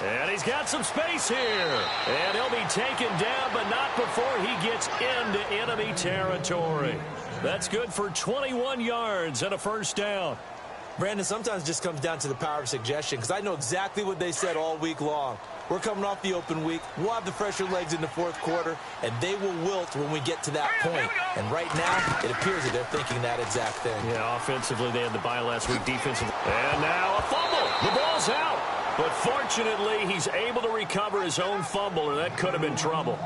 And he's got some space here. And he'll be taken down, but not before he gets into enemy territory. That's good for 21 yards and a first down. Brandon, sometimes it just comes down to the power of suggestion, because I know exactly what they said all week long. We're coming off the open week. We'll have the fresher legs in the fourth quarter, and they will wilt when we get to that point. And right now, it appears that they're thinking that exact thing. Yeah, offensively, they had the bye last week. Defensively. And now a fumble. The ball's out. But fortunately, he's able to recover his own fumble, or that could have been trouble.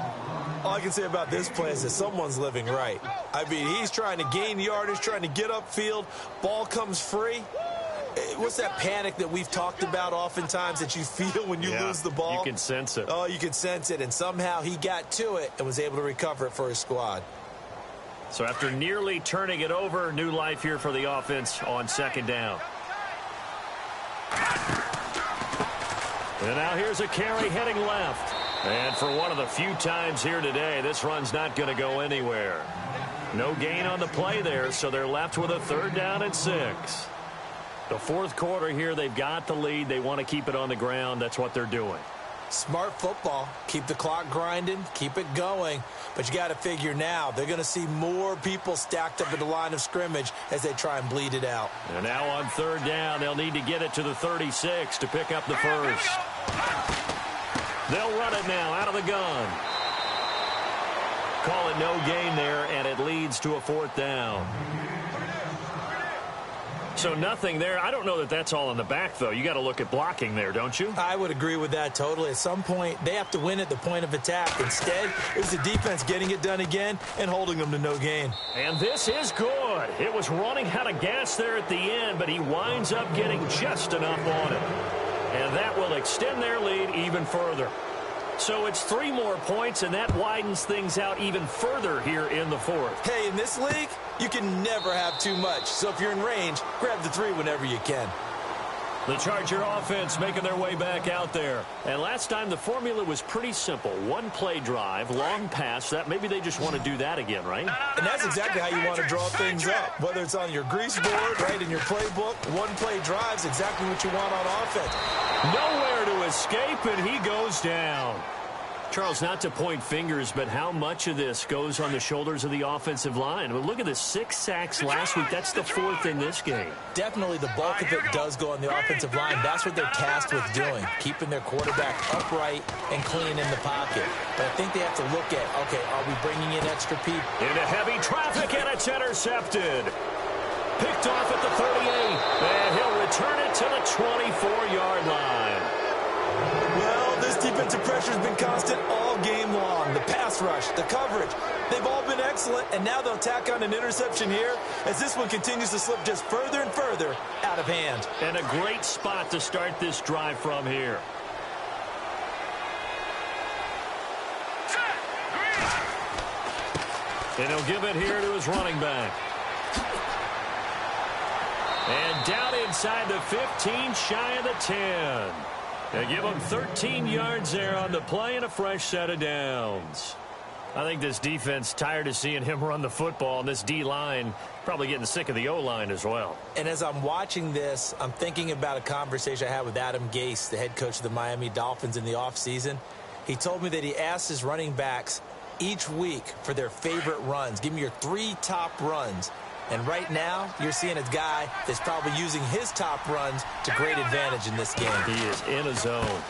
All I can say about this play is that someone's living right. I mean, he's trying to gain yardage, trying to get upfield. Ball comes free. What's that panic that we've talked about oftentimes that you feel when you lose the ball? You can sense it. Oh, you can sense it. And somehow he got to it and was able to recover it for his squad. So after nearly turning it over, new life here for the offense on second down. And now here's a carry heading left. And for one of the few times here today, this run's not going to go anywhere. No gain on the play there, so they're left with a third down and 6. The fourth quarter here, they've got the lead. They want to keep it on the ground. That's what they're doing. Smart football. Keep the clock grinding. Keep it going. But you got to figure now, they're going to see more people stacked up at the line of scrimmage as they try and bleed it out. And now on third down, they'll need to get it to the 36 to pick up the first. They'll run it now out of the gun. Call it no gain there, and it leads to a 4th down. So nothing there. I don't know that that's all in the back, though. You got to look at blocking there, don't you? I would agree with that totally. At some point, they have to win at the point of attack. Instead, it was the defense getting it done again and holding them to no gain. And this is good. It was running out of gas there at the end, but he winds up getting just enough on it. And that will extend their lead even further. So it's 3 more points, and that widens things out even further here in the 4th. Hey, in this league, you can never have too much. So if you're in range, grab the 3 whenever you can. The Charger offense making their way back out there. And last time the formula was pretty simple. 1-play drive, long pass. That maybe they just want to do that again, right? And that's exactly how you want to draw things up. Whether it's on your grease board, right, in your playbook, 1-play drive's exactly what you want on offense. Nowhere to escape, and he goes down. Charles, not to point fingers, but how much of this goes on the shoulders of the offensive line? I mean, look at the 6 sacks last week. That's the 4th in this game. Definitely the bulk of it does go on the offensive line. That's what they're tasked with doing, keeping their quarterback upright and clean in the pocket. But I think they have to look at, okay, are we bringing in extra people? Into heavy traffic, and it's intercepted. Picked off at the 38, and he'll return it to the 24-yard line. Well, this defensive pressure has been constant all game long. The pass rush, the coverage, they've all been excellent, and now they'll tack on an interception here as this one continues to slip just further and further out of hand. And a great spot to start this drive from here. And he'll give it here to his running back. And down inside the 15, shy of the 10. They give him 13 yards there on the play and a fresh set of downs. I think this defense tired of seeing him run the football, and this D-line probably getting sick of the O-line as well. And as I'm watching this, I'm thinking about a conversation I had with Adam Gase, the head coach of the Miami Dolphins in the offseason. He told me that he asked his running backs each week for their favorite runs. Give me your 3 top runs. And right now, you're seeing a guy that's probably using his top runs to great advantage in this game. He is in a zone.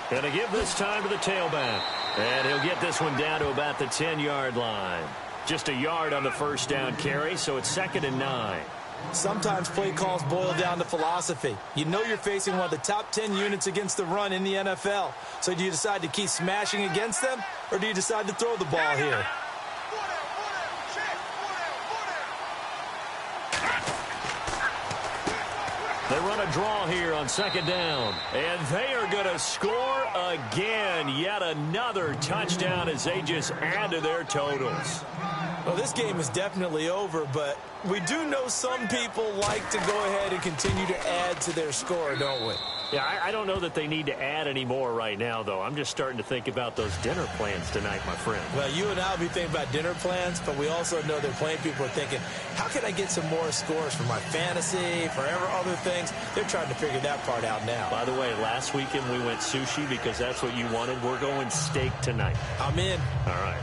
Going to give this time to the tailback. And he'll get this one down to about the 10-yard line. Just a yard on the first down carry, so it's 2nd and 9. Sometimes play calls boil down to philosophy. You know you're facing one of the top 10 units against the run in the NFL. So do you decide to keep smashing against them, or do you decide to throw the ball here? They run a draw here on 2nd down. And they are going to score again. Yet another touchdown as they just add to their totals. Well, this game is definitely over, but we do know some people like to go ahead and continue to add to their score, don't we? Yeah, I don't know that they need to add any more right now, though. I'm just starting to think about those dinner plans tonight, my friend. Well, you and I will be thinking about dinner plans, but we also know that plenty of people are thinking, how can I get some more scores for my fantasy, for other things? They're trying to figure that part out now. By the way, last weekend we went sushi because that's what you wanted. We're going steak tonight. I'm in. All right.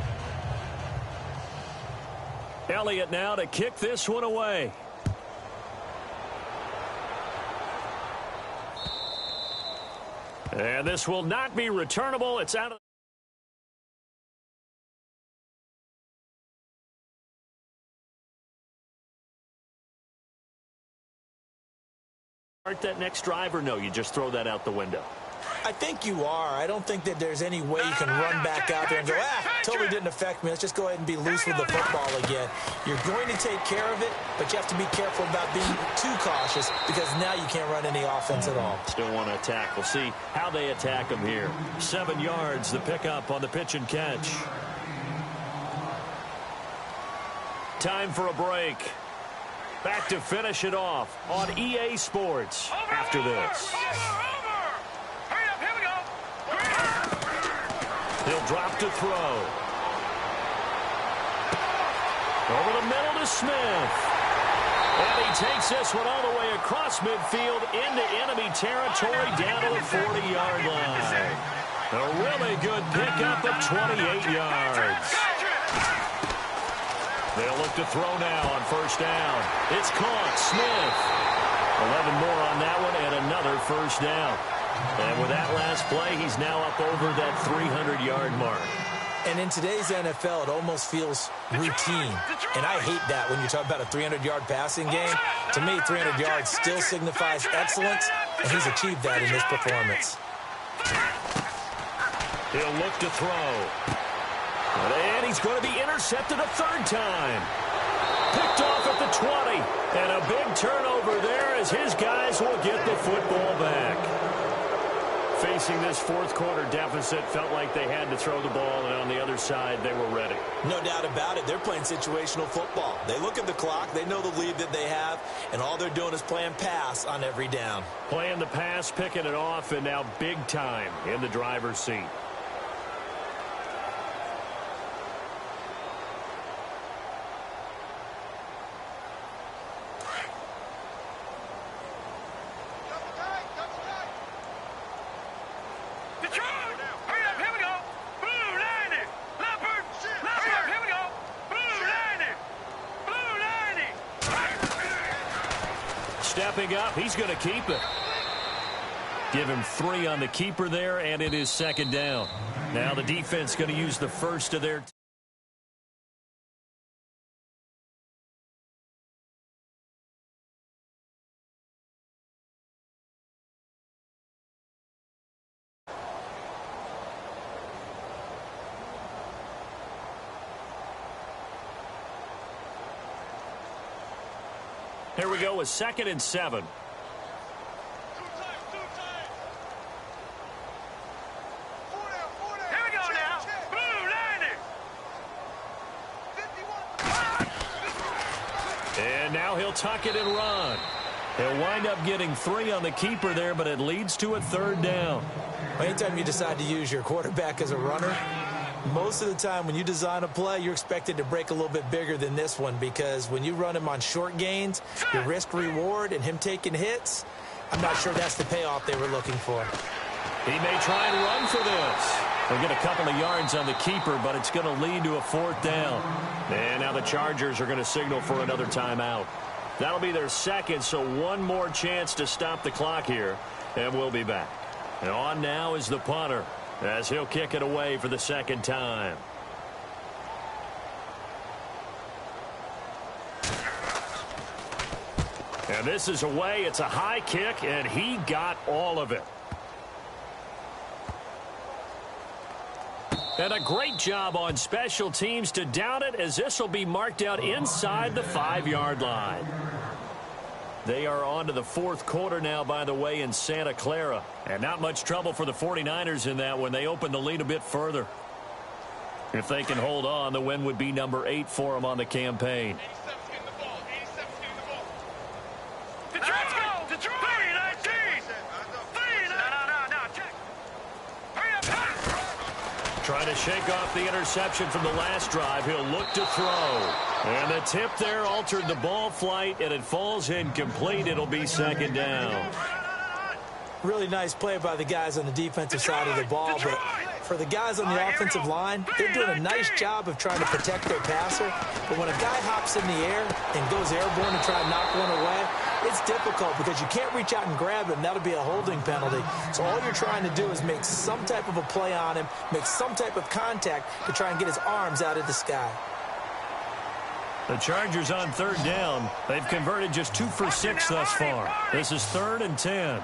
Elliott now to kick this one away. And this will not be returnable. It's out of start that next drive, or no, you just throw that out the window? I think you are. I don't think that there's any way you can run back out there and go, totally didn't affect me. Let's just go ahead and be loose with the football again. You're going to take care of it, but you have to be careful about being too cautious because now you can't run any offense at all. Still want to attack. We'll see how they attack them here. 7 yards, the pickup on the pitch and catch. Time for a break. Back to finish it off on EA Sports after this. He'll drop to throw. Over the middle to Smith. And he takes this one all the way across midfield into enemy territory down to the 40-yard line. A really good pickup of 28 yards. They'll look to throw now on first down. It's caught. Smith. 11 more on that one and another first down. And with that last play, he's now up over that 300-yard mark. And in today's NFL, it almost feels routine. And I hate that when you talk about a 300-yard passing game. To me, 300 yards still signifies excellence, and he's achieved that in this performance. He'll look to throw. And he's going to be intercepted a third time. Picked off at the 20. And a big turnover there as his guys will get the football back. Facing this fourth quarter deficit, felt like they had to throw the ball, and on the other side, they were ready. No doubt about it. They're playing situational football. They look at the clock, they know the lead that they have, and all they're doing is playing pass on every down. Playing the pass, picking it off, and now big time in the driver's seat. Stepping up, he's going to keep it. Give him 3 on the keeper there, and it is second down. Now the defense going to use the first of their... Here we go with 2nd and 7. Here we go now. Blue line it. And now he'll tuck it and run. He'll wind up getting 3 on the keeper there, but it leads to a third down. Anytime you decide to use your quarterback as a runner, most of the time when you design a play, you're expected to break a little bit bigger than this one, because when you run him on short gains, your risk-reward and him taking hits, I'm not sure that's the payoff they were looking for. He may try and run for this. They'll get a couple of yards on the keeper, but it's going to lead to a 4th down. And now the Chargers are going to signal for another timeout. That'll be their second, so one more chance to stop the clock here, and we'll be back. And on now is the punter, as he'll kick it away for the second time. And this is away. It's a high kick, and he got all of it. And a great job on special teams to down it, as this will be marked out inside the 5-yard line. They are on to the fourth quarter now, by the way, in Santa Clara. And not much trouble for the 49ers in that when they open the lead a bit further. If they can hold on, the win would be number 8 for them on the campaign. Trying to shake off the interception from the last drive. He'll look to throw. And the tip there altered the ball flight, and it falls incomplete. It'll be second down. Really nice play by the guys on the defensive side of the ball, but for the guys on the offensive line, they're doing a nice job of trying to protect their passer. But when a guy hops in the air and goes airborne to try and knock one away, it's difficult because you can't reach out and grab him. That'll be a holding penalty. So all you're trying to do is make some type of a play on him, make some type of contact to try and get his arms out of the sky. The Chargers on third down. They've converted just 2 for 6 thus far. This is 3rd and 10.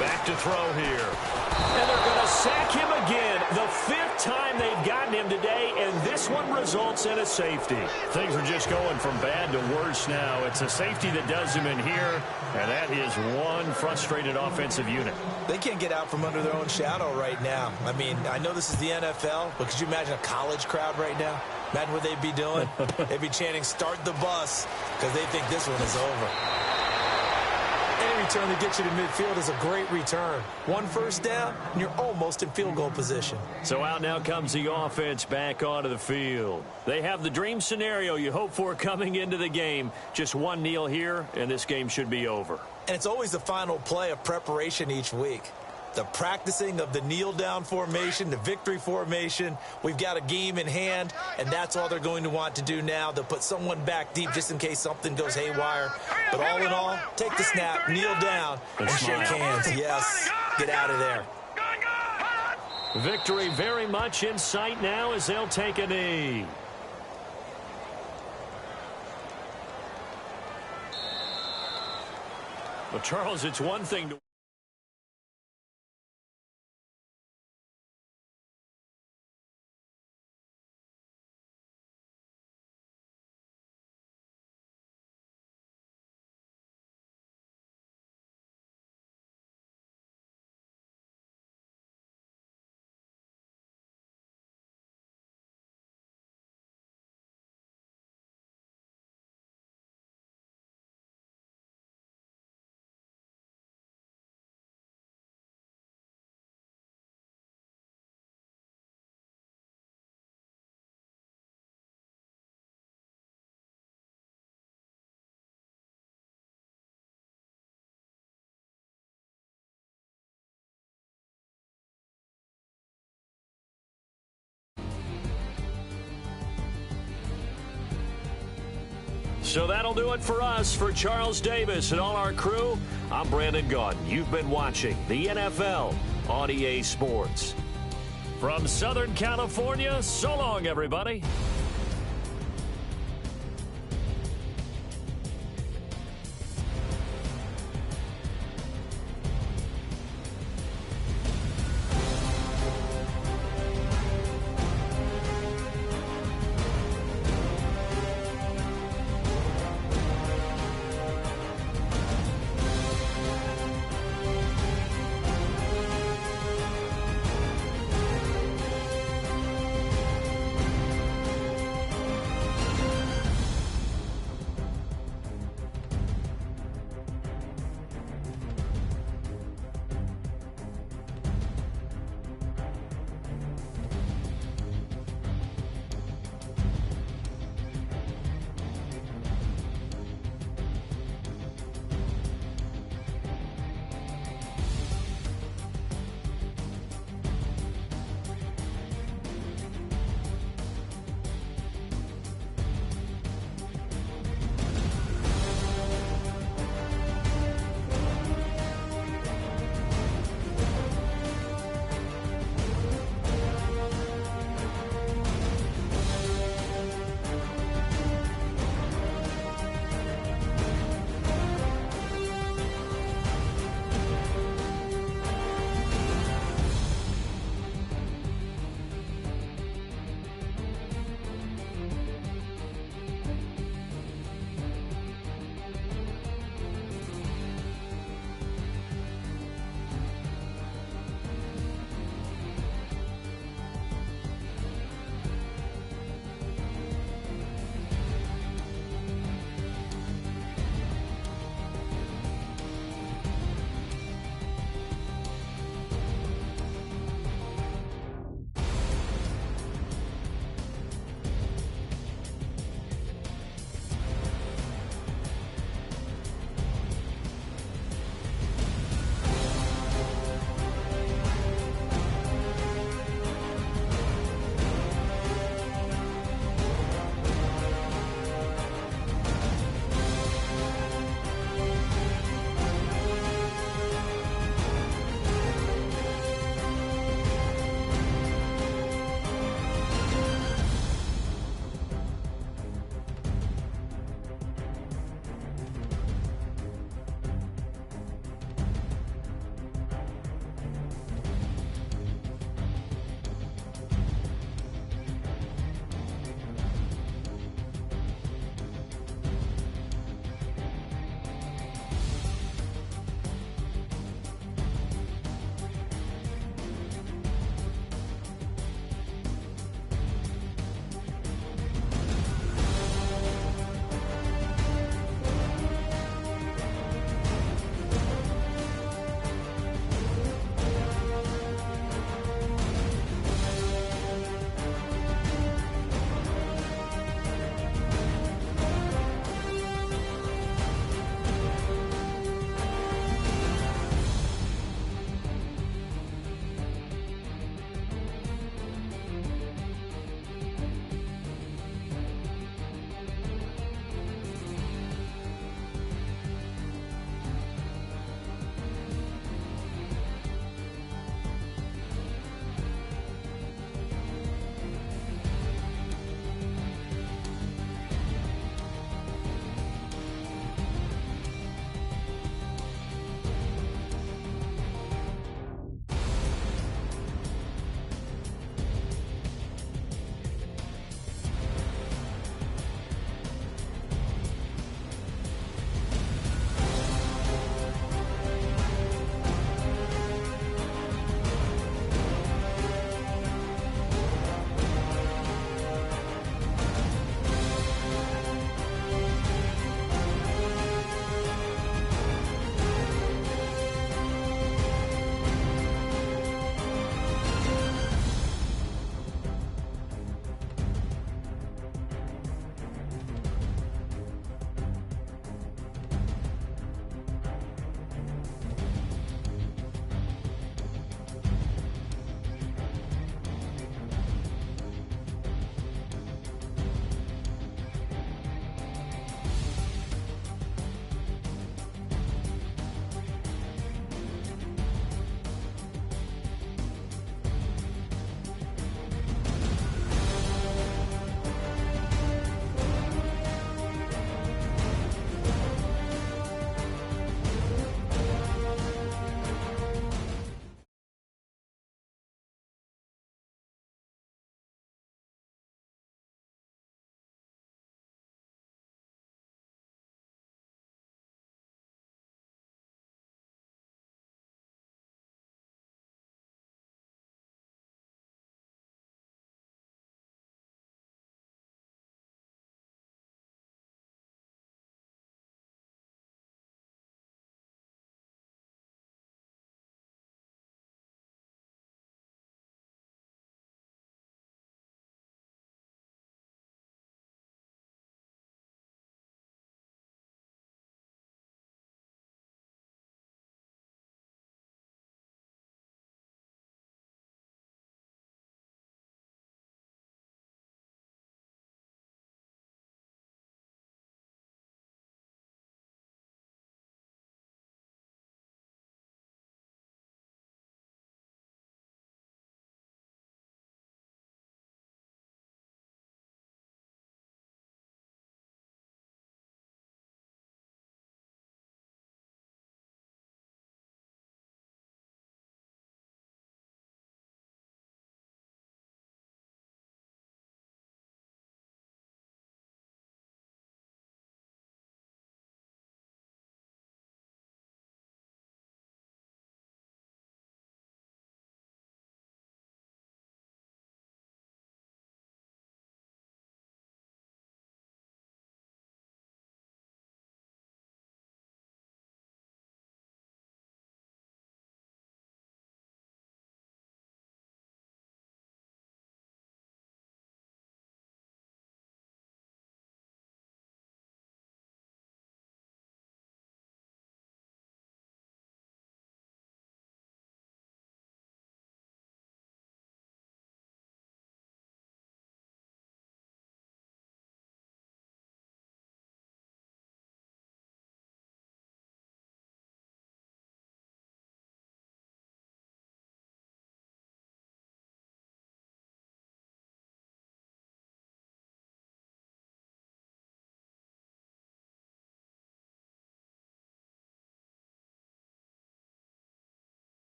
Back to throw here. And they're going to sack him again. The 5th time they've gotten him today, and this one results in a safety. Things are just going from bad to worse now. It's a safety that does him in here, and that is one frustrated offensive unit. They can't get out from under their own shadow right now. I mean, I know this is the NFL, but could you imagine a college crowd right now? Imagine what they'd be doing. They'd be chanting, "Start the bus," because they think this one is over. Any return that gets you to midfield is a great return. 1 first down, and you're almost in field goal position. So out now comes the offense back onto the field. They have the dream scenario you hope for coming into the game. Just one kneel here, and this game should be over. And it's always the final play of preparation each week. the practicing of the kneel-down formation, the victory formation. We've got a game in hand, and that's all they're going to want to do now. They'll put someone back deep just in case something goes haywire. But all in all, take the snap, kneel down, and shake hands. Yes, get out of there. Victory very much in sight now as they'll take a knee. Well, Charles, it's one thing to... So that'll do it for us. For Charles Davis and all our crew, I'm Brandon Gaudin. You've been watching the NFL on EA Sports. From Southern California, so long, everybody.